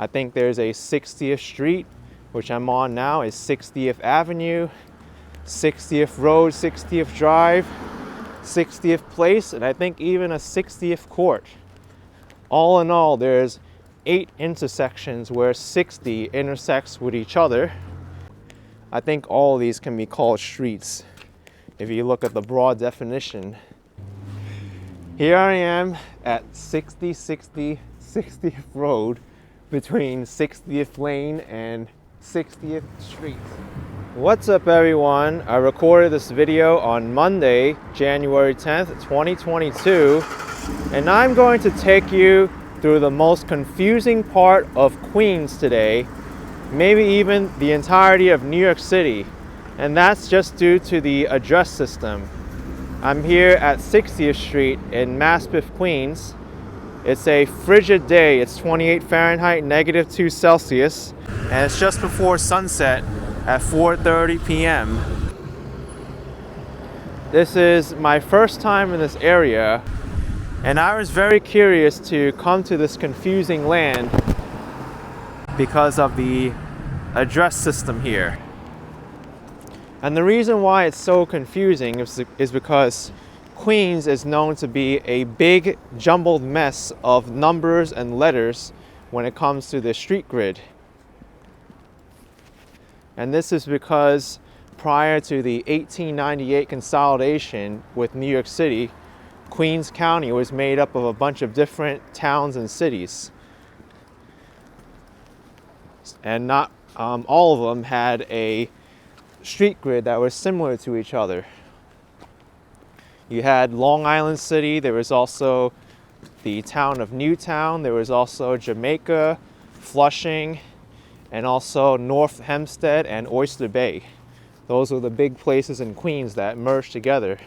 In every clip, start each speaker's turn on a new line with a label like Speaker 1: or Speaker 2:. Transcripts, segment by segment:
Speaker 1: I think there's a 60th Street, which I'm on now, is 60th Avenue, 60th Road, 60th Drive, 60th Place, and I think even a 60th Court. All in all, there's 8 intersections where 60 intersects with each other. I think all of these can be called streets if you look at the broad definition. Here I am at 60th Road between 60th Lane and 60th Street. What's up everyone? I recorded this video on Monday, January 10th, 2022, and I'm going to take you through the most confusing part of Queens today, maybe even the entirety of New York City, and that's just due to the address system. I'm here at 60th Street in Maspeth, Queens. It's a frigid day. It's 28 Fahrenheit, -2 Celsius, and it's just before sunset at 4:30 p.m. This is my first time in this area, and I was very curious to come to this confusing land because of the address system here. And the reason why it's so confusing is because Queens is known to be a big jumbled mess of numbers and letters when it comes to the street grid. And this is because prior to the 1898 consolidation with New York City, Queens County was made up of a bunch of different towns and cities. And not all of them had a street grid that was similar to each other. You had Long Island City, there was also the town of Newtown, there was also Jamaica, Flushing, and also North Hempstead and Oyster Bay. Those were the big places in Queens that merged together.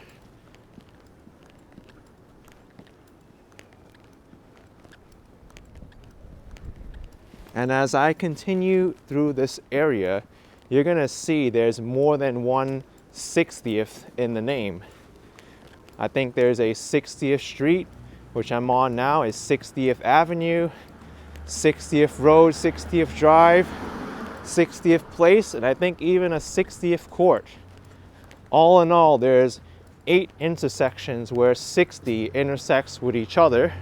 Speaker 1: And as I continue through this area, you're gonna see there's more than one 60th in the name. I think there's a 60th Street, which I'm on now, is 60th Avenue, 60th Road, 60th Drive, 60th Place, and I think even a 60th Court. All in all, there's 8 intersections where 60 intersects with each other,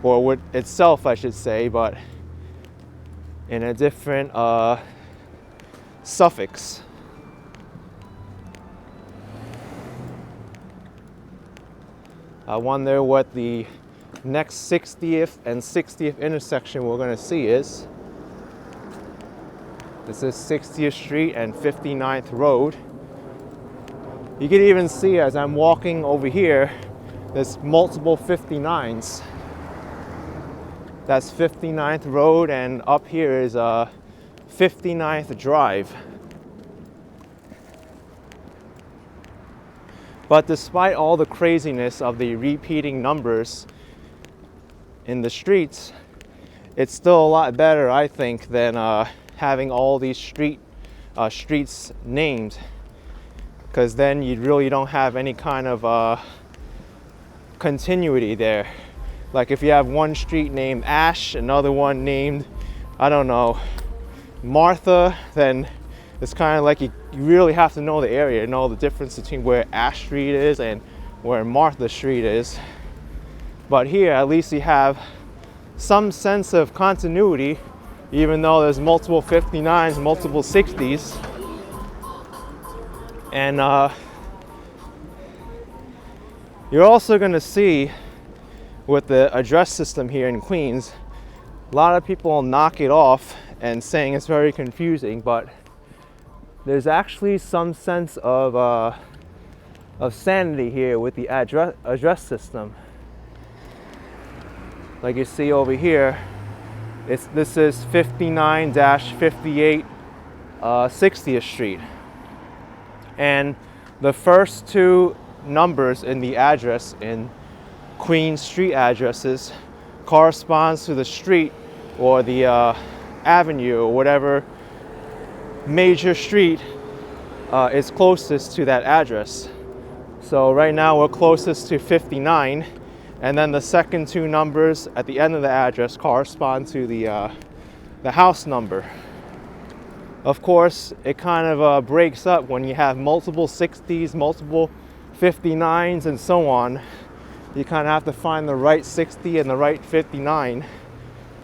Speaker 1: or with itself, I should say, but in a different suffix. I wonder what the next 60th and 60th intersection we're going to see is. This is 60th Street and 59th Road. You can even see as I'm walking over here, there's multiple 59s. That's 59th Road, and up here is 59th Drive. But despite all the craziness of the repeating numbers in the streets, it's still a lot better, I think, than having all these streets named, because then you really don't have any kind of continuity there. Like if you have one street named Ash, another one named, I don't know, Martha, then it's kind of like you really have to know the area, know the difference between where Ash Street is and where Martha Street is. But here, at least you have some sense of continuity, even though there's multiple 59s, multiple 60s. And you're also going to see with the address system here in Queens, a lot of people knock it off and saying it's very confusing, but there's actually some sense of sanity here with the address system. Like you see over here, this is 59-58 60th Street. And the first 2 numbers in the address in Queens street addresses corresponds to the street or the avenue or whatever major street is closest to that address. So right now we're closest to 59, And then the second two numbers at the end of the address correspond to the house number. Of course, it kind of breaks up when you have multiple 60s, multiple 59s, and so on. You kind of have to find the right 60 and the right 59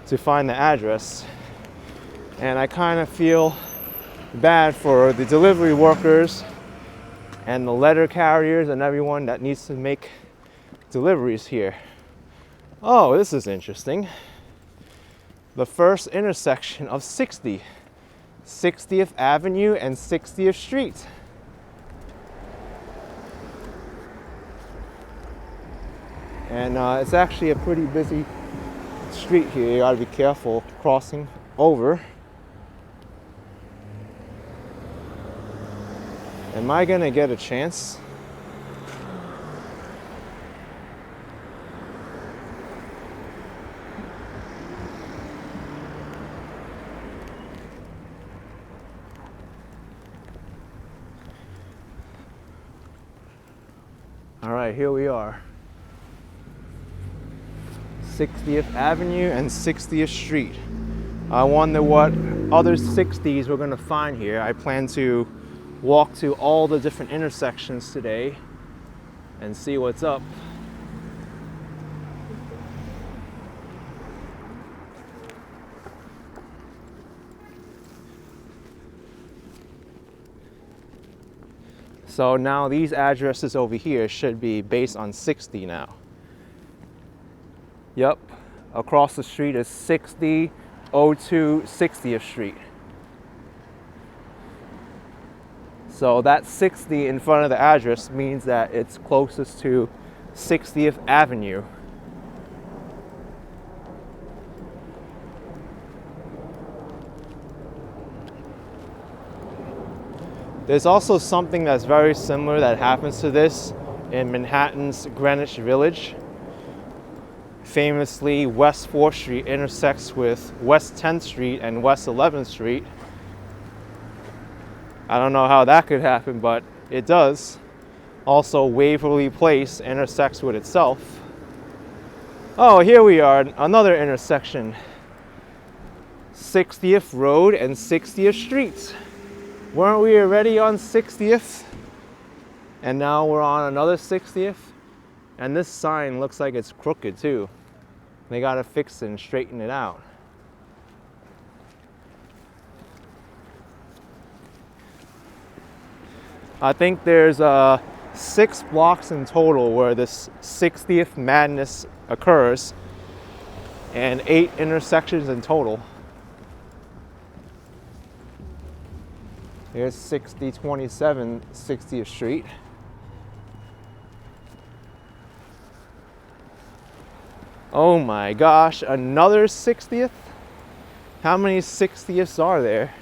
Speaker 1: to find the address. And I kind of feel bad for the delivery workers and the letter carriers and everyone that needs to make deliveries here. Oh, this is interesting. The first intersection of 60, 60th Avenue and 60th Street. And it's actually a pretty busy street here. You gotta be careful crossing over. Am I gonna get a chance? All right, here we are. 60th Avenue and 60th Street. I wonder what other 60s we're gonna find here. I plan to walk to all the different intersections today and see what's up. So now these addresses over here should be based on 60 now. Yep, across the street is 6002 60th Street. So that 60 in front of the address means that it's closest to 60th Avenue. There's also something that's very similar that happens to this in Manhattan's Greenwich Village. Famously, West 4th Street intersects with West 10th Street and West 11th Street. I don't know how that could happen, but it does. Also, Waverly Place intersects with itself. Oh, here we are, another intersection. 60th Road and 60th Street. Weren't we already on 60th? And now we're on another 60th? And this sign looks like it's crooked too. They gotta fix it and straighten it out. I think there's 6 blocks in total where this 60th madness occurs, and 8 intersections in total. Here's 6027 60th Street. Oh my gosh, another 60th? How many 60ths are there?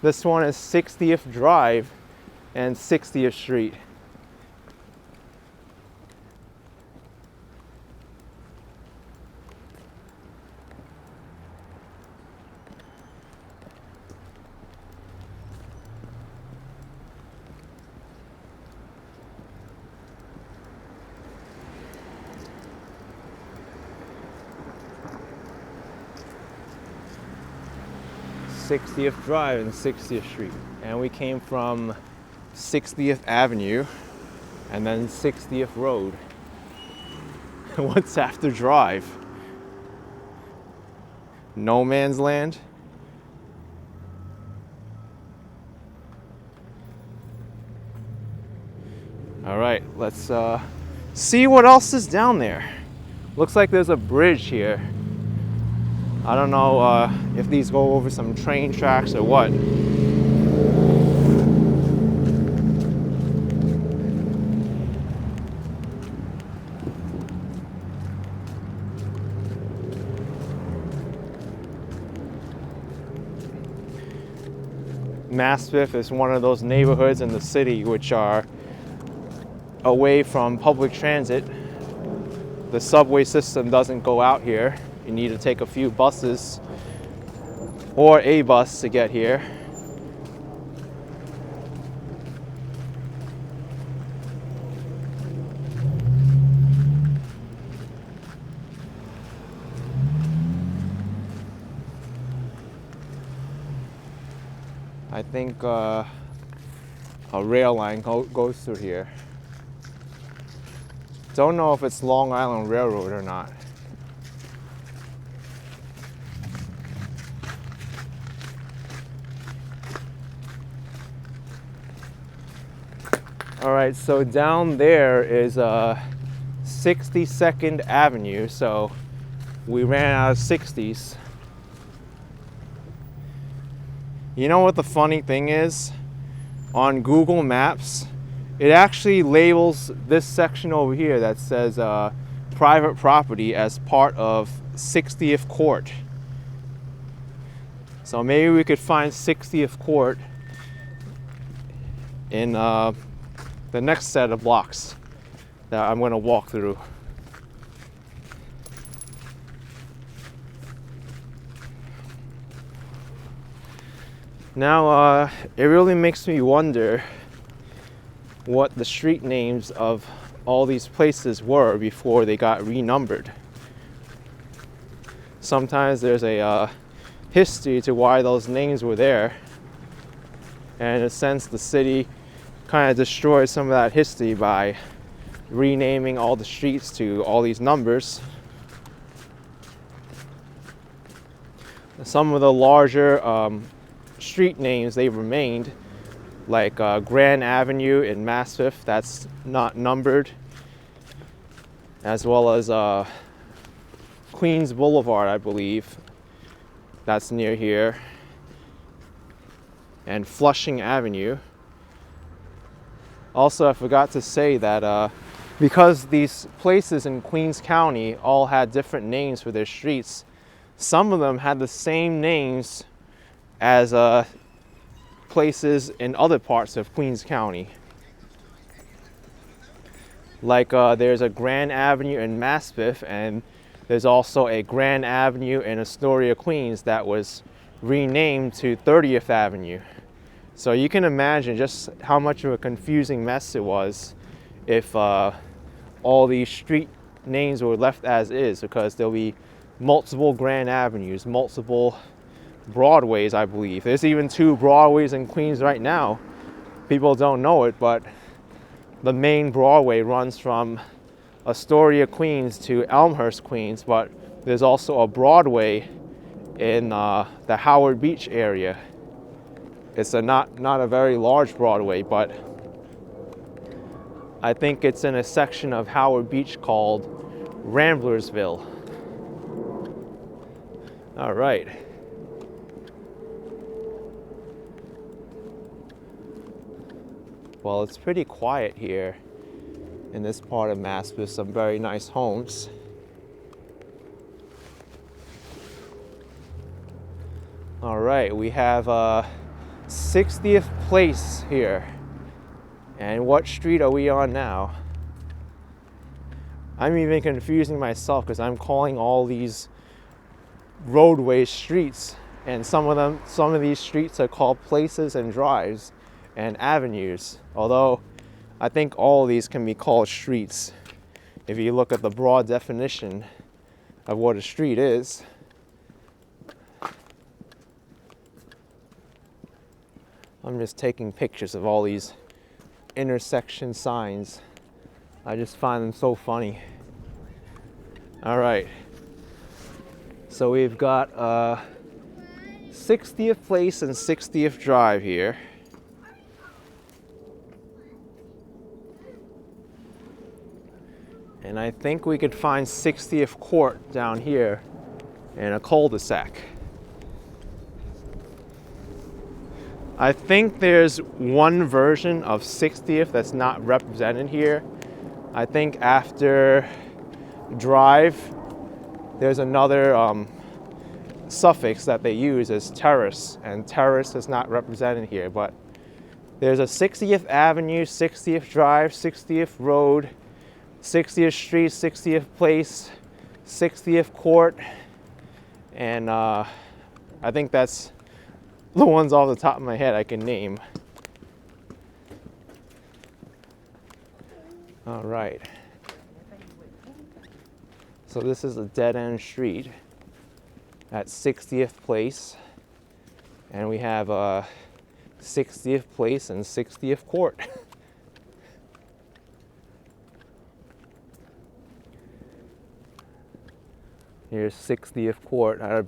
Speaker 1: This one is 60th Drive and 60th Street. '60th Drive and 60th Street, and we came from 60th Avenue and then 60th Road. What's after Drive? No man's land? All right, let's see what else is down there. Looks like there's a bridge here. I don't know if these go over some train tracks or what. Maspeth is one of those neighborhoods in the city which are away from public transit. The subway system doesn't go out here. You need to take a few buses or a bus to get here. I think a rail line goes through here. Don't know if it's Long Island Railroad or not. All right, so down there is 62nd Avenue, so we ran out of 60s. You know what the funny thing is? On Google Maps, it actually labels this section over here that says private property as part of 60th Court. So maybe we could find 60th Court in the next set of blocks that I'm going to walk through. Now, it really makes me wonder what the street names of all these places were before they got renumbered. Sometimes there's a history to why those names were there, and in a sense the city kind of destroyed some of that history by renaming all the streets to all these numbers. Some of the larger street names, they remained, like Grand Avenue in Maspeth, that's not numbered, as well as Queens Boulevard, I believe, that's near here, and Flushing Avenue. Also, I forgot to say that because these places in Queens County all had different names for their streets, some of them had the same names as places in other parts of Queens County. Like there's a Grand Avenue in Maspeth, and there's also a Grand Avenue in Astoria, Queens that was renamed to 30th Avenue. So you can imagine just how much of a confusing mess it was if all these street names were left as is, because there'll be multiple Grand Avenues, multiple Broadways, I believe. There's even 2 Broadways in Queens right now. People don't know it, but the main Broadway runs from Astoria, Queens to Elmhurst, Queens, but there's also a Broadway in the Howard Beach area. It's not a very large Broadway, but I think it's in a section of Howard Beach called Ramblersville. All right. Well, it's pretty quiet here in this part of Maspeth. Some very nice homes. All right, we have 60th Place here. And what street are we on now? I'm even confusing myself because I'm calling all these roadways streets, and some of these streets are called places and drives and avenues, although I think all of these can be called streets if you look at the broad definition of what a street is. I'm just taking pictures of all these intersection signs. I just find them so funny. All right, so we've got 60th Place and 60th Drive here. And I think we could find 60th Court down here in a cul-de-sac. I think there's one version of 60th that's not represented here. I think after Drive, there's another suffix that they use as terrace, and terrace is not represented here, but there's a 60th Avenue, 60th Drive, 60th Road, 60th Street, 60th Place, 60th Court, and I think that's the ones off the top of my head I can name. All right. So this is a dead-end street at 60th Place, and we have 60th Place and 60th Court. Here's 60th Court. I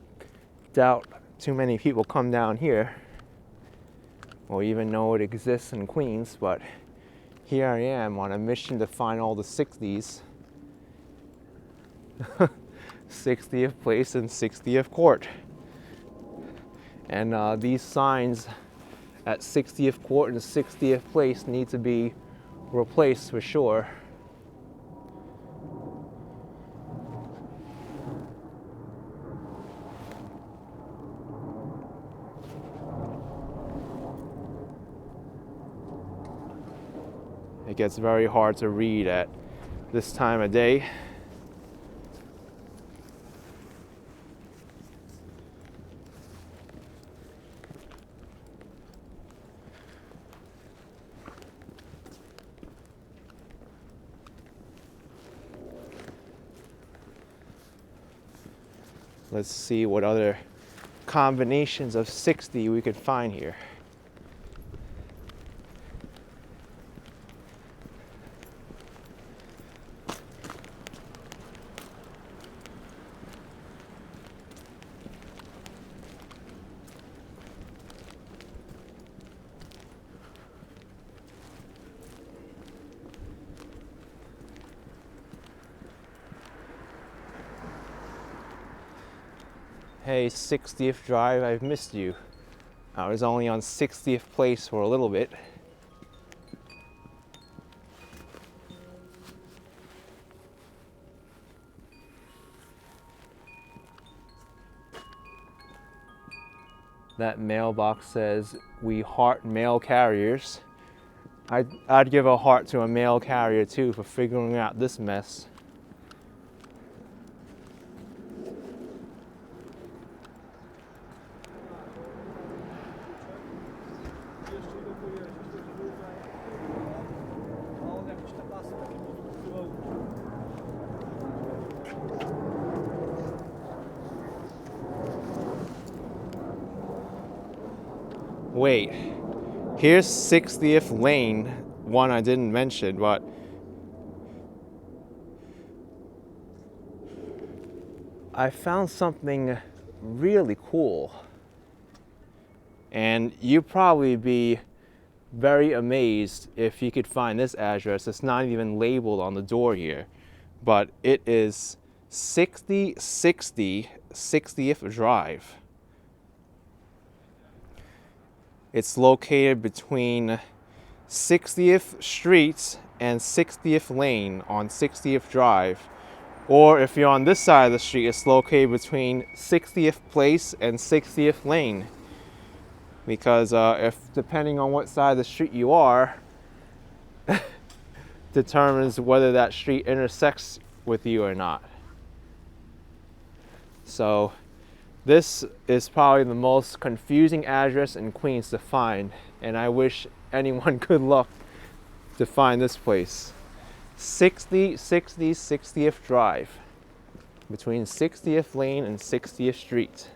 Speaker 1: doubt too many people come down here or even know it exists in Queens, but here I am on a mission to find all the 60s. 60th Place and 60th Court. And these signs at 60th Court and 60th Place need to be replaced for sure. It gets very hard to read at this time of day. Let's see what other combinations of 60 we could find here. Hey, 60th Drive, I've missed you. I was only on 60th Place for a little bit. That mailbox says, "We heart mail carriers." I'd give a heart to a mail carrier too for figuring out this mess. Wait, here's 60th Lane, one I didn't mention, but I found something really cool. And you'd probably be very amazed if you could find this address. It's not even labeled on the door here, but it is 6060 60th Drive. It's located between 60th Street and 60th Lane on 60th Drive. Or if you're on this side of the street, it's located between 60th Place and 60th Lane. Because if depending on what side of the street you are, determines whether that street intersects with you or not. So this is probably the most confusing address in Queens to find, and I wish anyone good luck to find this place. 6060 Drive, between 60th Lane and 60th Street.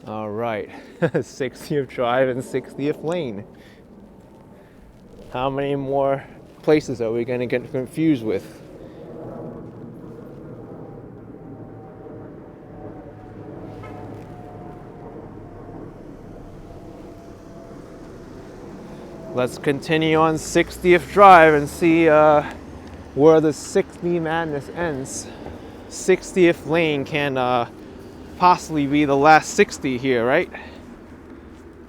Speaker 1: All right, 60th Drive and 60th Lane. How many more places are we going to get confused with? Let's continue on 60th Drive and see where the 60 madness ends. 60th Lane can possibly be the last 60 here, right?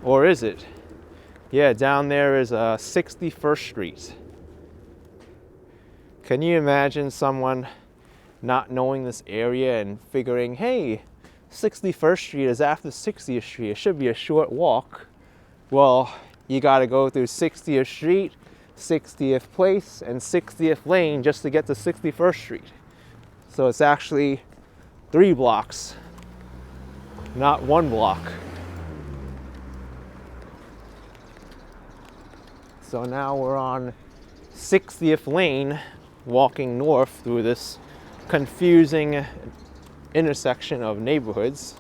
Speaker 1: Or is it? Yeah, down there is 61st Street. Can you imagine someone not knowing this area and figuring, hey, 61st Street is after 60th Street. It should be a short walk. Well, you got to go through 60th Street, 60th Place, and 60th Lane just to get to 61st Street. So it's actually 3 blocks, not 1 block. So now we're on 60th Lane, walking north through this confusing intersection of neighborhoods.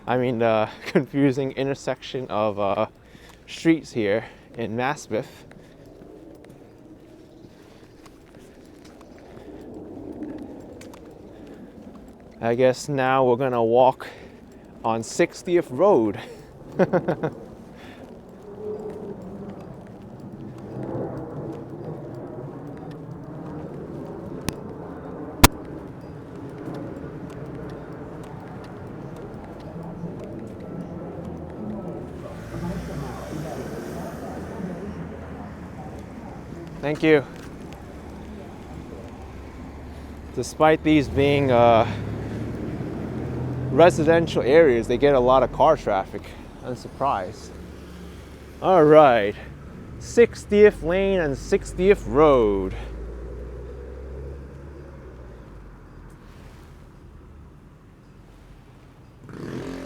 Speaker 1: I mean, the confusing intersection of streets here in Maspeth. I guess now we're gonna walk on 60th Road. Thank you. Despite these being residential areas, they get a lot of car traffic. I'm surprised. All right, 60th Lane and 60th Road.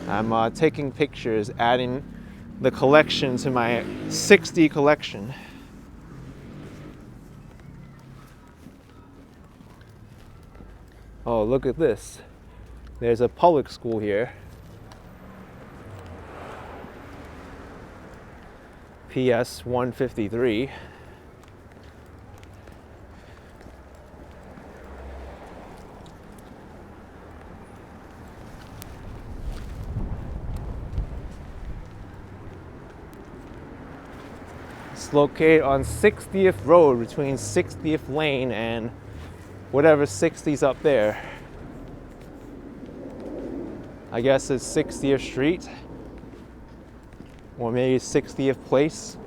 Speaker 1: I'm taking pictures, adding the collection to my 60 collection. Oh, look at this. There's a public school here. PS 153. It's located on 60th Road between 60th Lane and whatever 60's up there. I guess it's 60th Street or maybe 60th Place.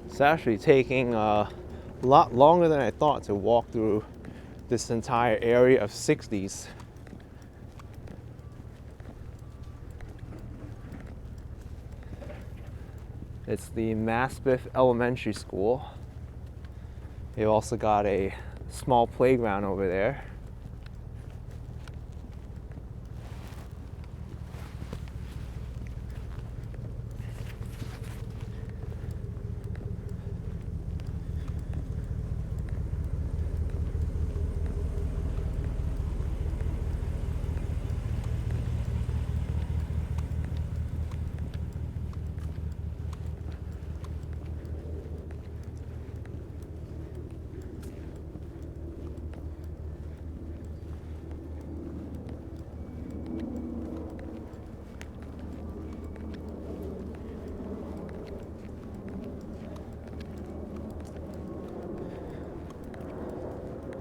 Speaker 1: It's actually taking a lot longer than I thought to walk through this entire area of 60's. It's the Maspeth Elementary School. They've also got a small playground over there.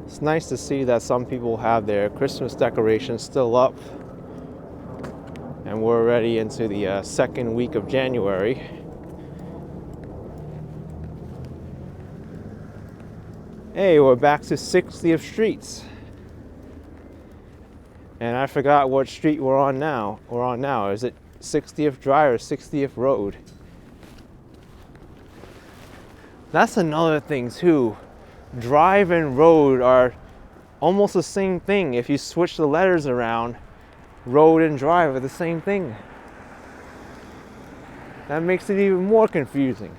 Speaker 1: It's nice to see that some people have their Christmas decorations still up, and we're already into the second week of January. Hey, we're back to 60th Street, and I forgot what street we're on now. Is it 60th Drive or 60th Road? That's another thing too. Drive and road are almost the same thing. If you switch the letters around, road and drive are the same thing. That makes it even more confusing.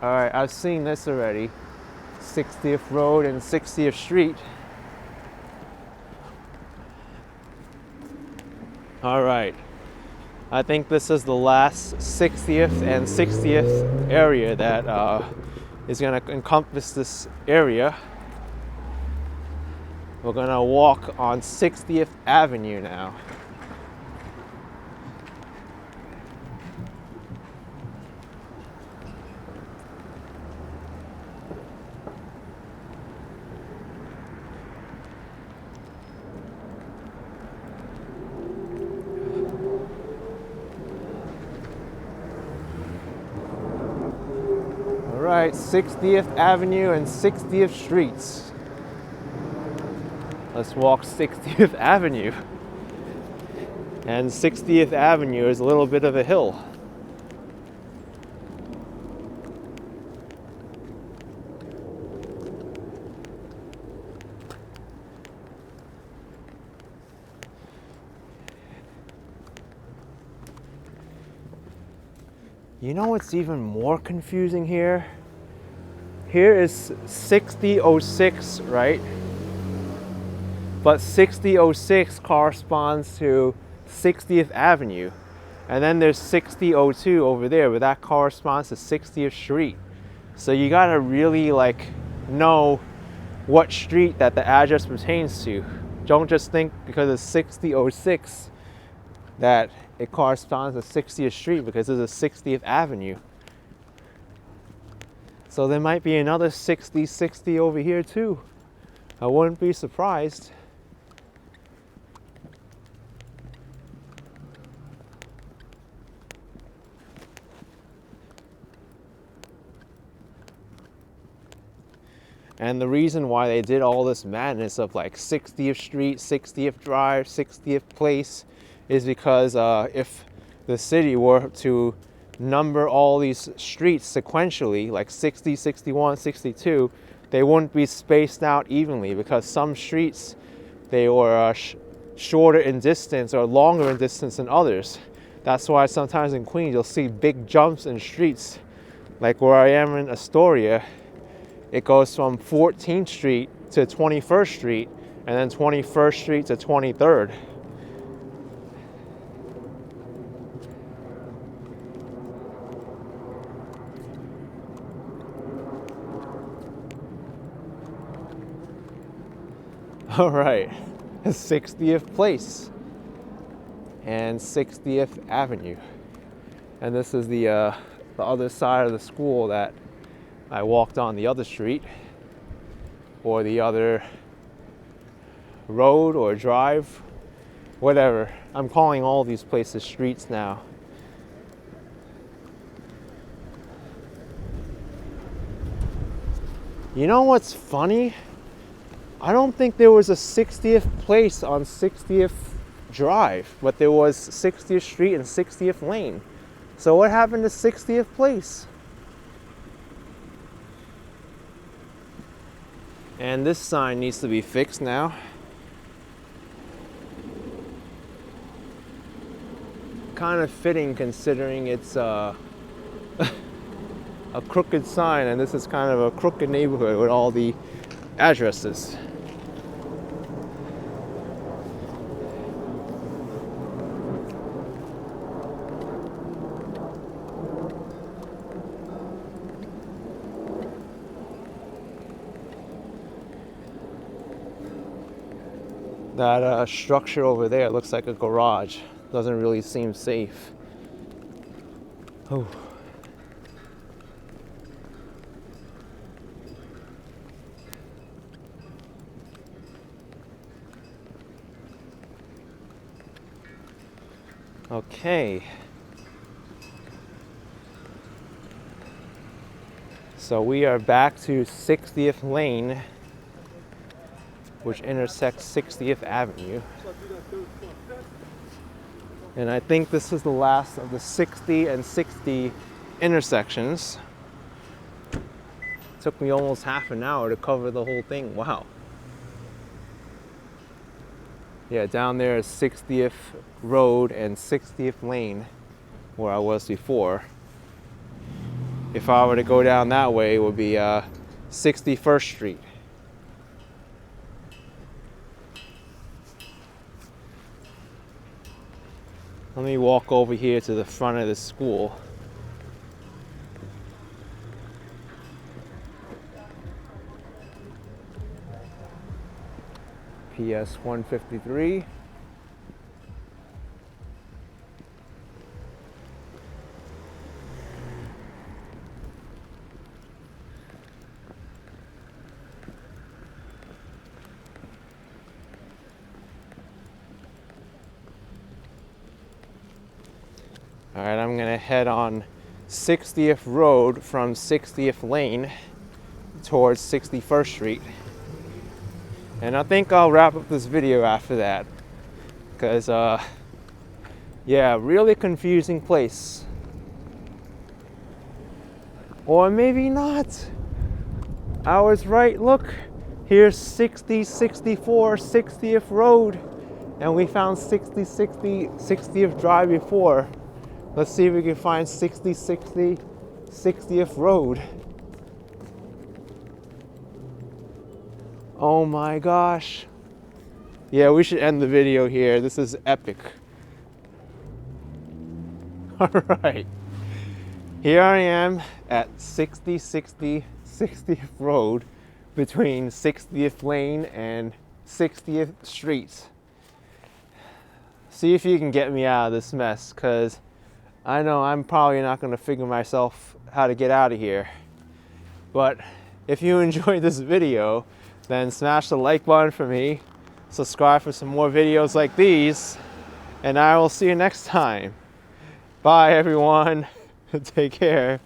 Speaker 1: All right, I've seen this already. 60th Road and 60th Street. All right, I think this is the last 60th and 60th area that is going to encompass this area. We're going to walk on 60th Avenue now. All right, 60th Avenue and 60th Streets. Let's walk 60th Avenue. And 60th Avenue is a little bit of a hill. You know what's even more confusing here? Here is 6006, right? But 6006 corresponds to 60th Avenue. And then there's 6002 over there, but that corresponds to 60th Street. So you gotta really like know what street that the address pertains to. Don't just think because it's 6006 that it corresponds to 60th Street, because this is 60th Avenue. So there might be another 6060 over here too. I wouldn't be surprised. And the reason why they did all this madness of like 60th Street, 60th Drive, 60th Place is because if the city were to number all these streets sequentially, like 60, 61, 62, they wouldn't be spaced out evenly, because some streets, they were shorter in distance or longer in distance than others. That's why sometimes in Queens you'll see big jumps in streets. Like where I am in Astoria, it goes from 14th Street to 21st Street, and then 21st Street to 23rd. All right, 60th Place and 60th Avenue. And this is the other side of the school that I walked on the other street, or the other road or drive, whatever. I'm calling all these places streets now. You know what's funny? I don't think there was a 60th Place on 60th Drive, but there was 60th Street and 60th Lane. So what happened to 60th Place? And this sign needs to be fixed now. Kind of fitting considering it's a crooked sign, and this is kind of a crooked neighborhood with all the addresses. That structure over there looks like a garage. Doesn't really seem safe. Oh. Okay. So we are back to 60th Lane, which intersects 60th Avenue. And I think this is the last of the 60 and 60 intersections. It took me almost half an hour to cover the whole thing. Wow. Yeah, down there is 60th Road and 60th Lane, where I was before. If I were to go down that way, it would be 61st Street. Let me walk over here to the front of the school. PS 153. All right, I'm gonna head on 60th Road from 60th Lane towards 61st Street. And I think I'll wrap up this video after that, because Yeah, really confusing place. Or maybe not. I was right, look. Here's 60, 64, 60th Road. And we found 60, 60, 60th Drive before. Let's see if we can find 60, 60, 60th Road. Oh my gosh. Yeah, we should end the video here. This is epic. All right. Here I am at 60, 60, 60th Road between 60th Lane and 60th Street. See if you can get me out of this mess, because I know I'm probably not going to figure myself how to get out of here. But if you enjoyed this video, then smash the like button for me, subscribe for some more videos like these, and I will see you next time. Bye everyone. Take care.